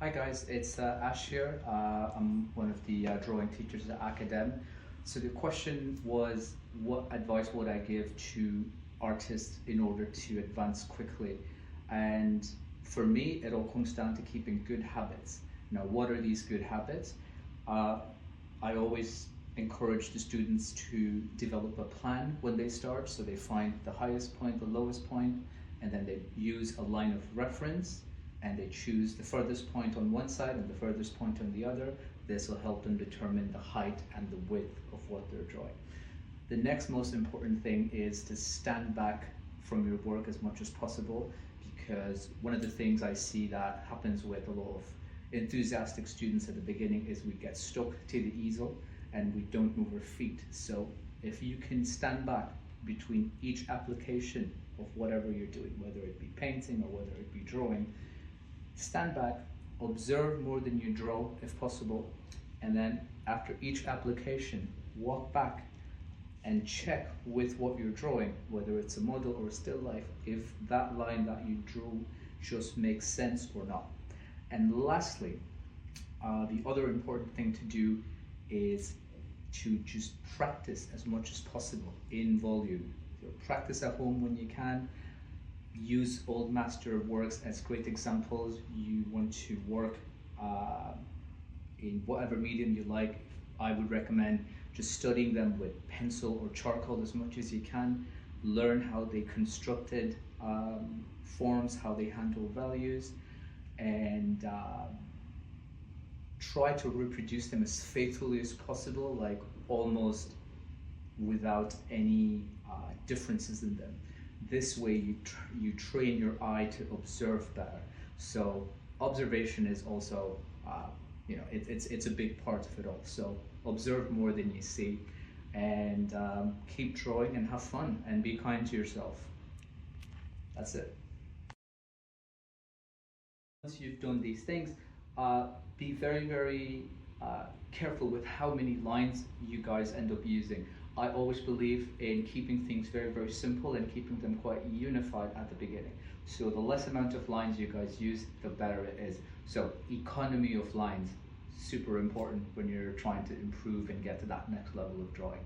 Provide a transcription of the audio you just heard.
Hi guys, it's Ash here. I'm one of the drawing teachers at ACADEM. So the question was, what advice would I give to artists in order to advance quickly? And for me, it all comes down to keeping good habits. Now, what are these good habits? I always encourage the students to develop a plan when they start. So they find the highest point, the lowest point, and then they use a line of reference and they choose the furthest point on one side and the furthest point on the other. This will help them determine the height and the width of what they're drawing. The next most important thing is to stand back from your work as much as possible, because one of the things I see that happens with a lot of enthusiastic students at the beginning is we get stuck to the easel and we don't move our feet. So if you can stand back between each application of whatever you're doing, whether it be painting or whether it be drawing, stand back, observe more than you draw if possible, and then after each application, walk back and check with what you're drawing, whether it's a model or a still life, if that line that you drew just makes sense or not. And lastly, the other important thing to do is to just practice as much as possible in volume. So practice at home when you can. Use old master works as great examples. You want to work in whatever medium you like. I would recommend just studying them with pencil or charcoal as much as you can. Learn how they constructed forms, how they handle values, and try to reproduce them as faithfully as possible, like almost without any differences in them. This way you train your eye to observe better. So observation is also, it's a big part of it all. So observe more than you see, and keep drawing and have fun and be kind to yourself. That's it. Once you've done these things, be very, very careful with how many lines you guys end up using. I always believe in keeping things very, very simple and keeping them quite unified at the beginning. So the less amount of lines you guys use, the better it is. So economy of lines, super important when you're trying to improve and get to that next level of drawing.